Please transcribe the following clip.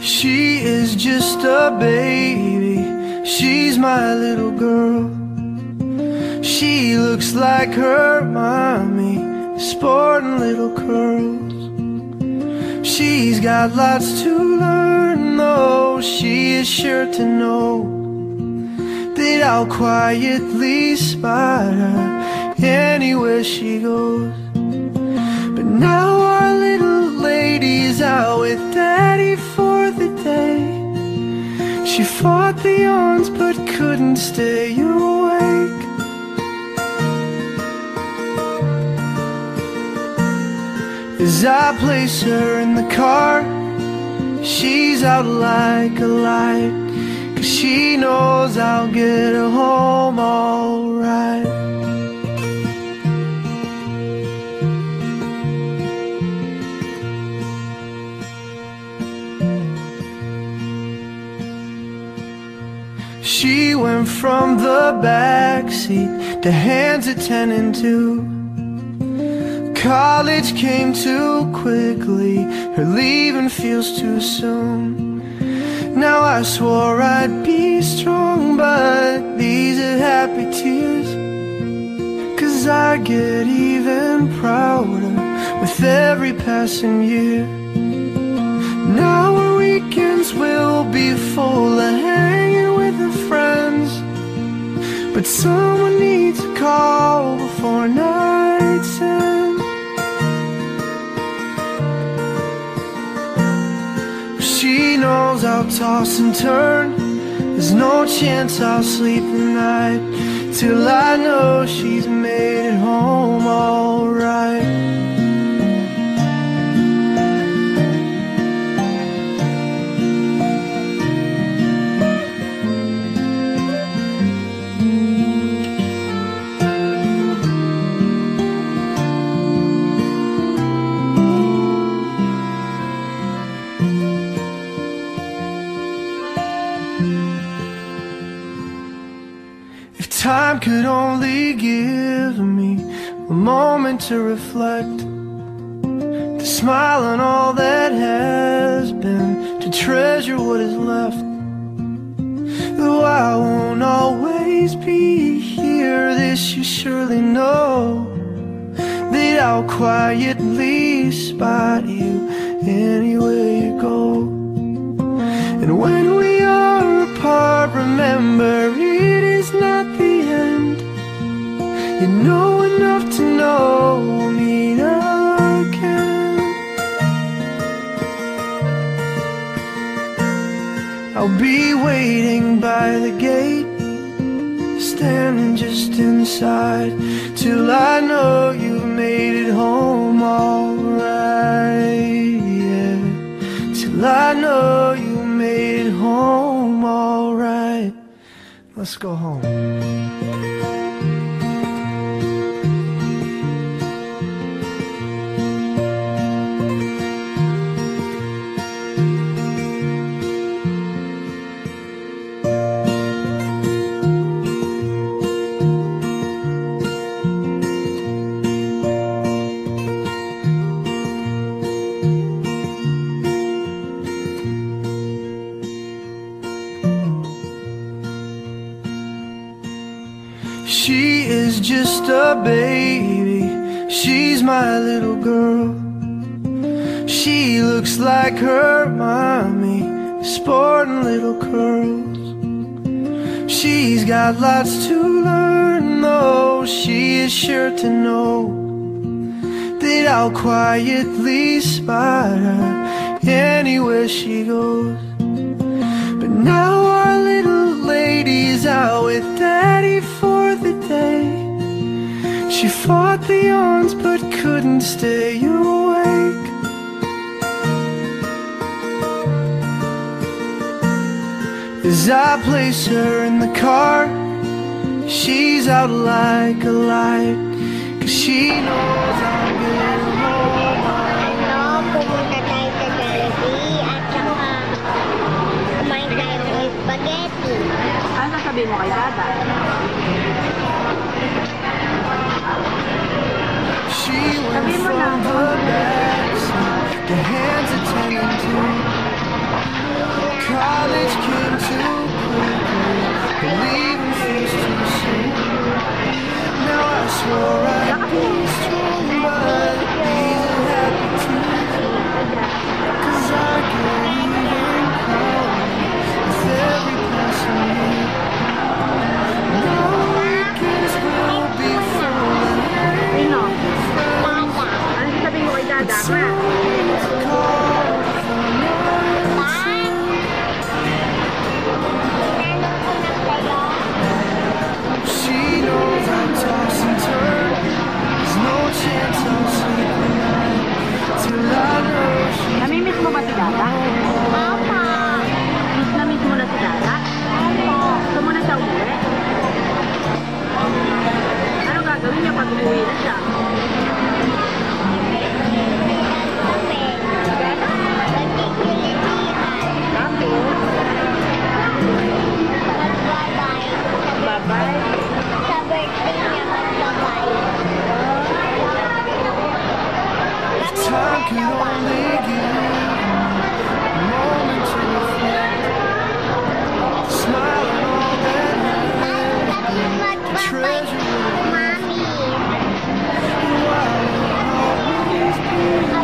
She is just a baby, she's my little girl. She looks like her mommy, sporting little curls. She's got lots to learn though, she is sure to know that I'll quietly spot her anywhere she goes. But now our little lady's out with daddy for the day. She fought the yawns but couldn't stay awake. As I place her in the car, she's out like a light, 'cause she knows I'll get her home alright. She went from the backseat to hands attending to. College came too quickly, her leaving feels too soon. Now I swore I'd be strong, but these are happy tears, 'cause I get even prouder with every passing year. Now our weekends will be full of hanging with her friends, but someone needs a call before night's end. She knows I'll toss and turn, there's no chance I'll sleep the night till I know she's made it home alright. Time could only give me a moment to reflect, to smile on all that has been, to treasure what is left. Though I won't always be here, this you surely know, that I'll quietly spot you anywhere you go. And when we are apart, remember it is not the end. You know enough to know we'll meet again. I'll be waiting by the gate, standing just inside, till I know you've made it home alright. Yeah, till I know you made it home alright. Let's go home. She is just a baby, she's my little girl. She looks like her mommy, sporting little curls. She's got lots to learn though, she is sure to know that I'll quietly spot her anywhere she goes. But now our little lady's out with daddy for the day. She fought the yawns but couldn't stay awake. As I place her in the car, she's out like a light, 'cause she knows I'll get her home. Ano, pumunta tayo sa Jollibee at saka kumain tayo ng spaghetti. Ano sabi mo kay Dada? She went from the backseat to hands attending to. time could only give a moment to reflect, smile and all that had, the treasure Mommy. while it always be.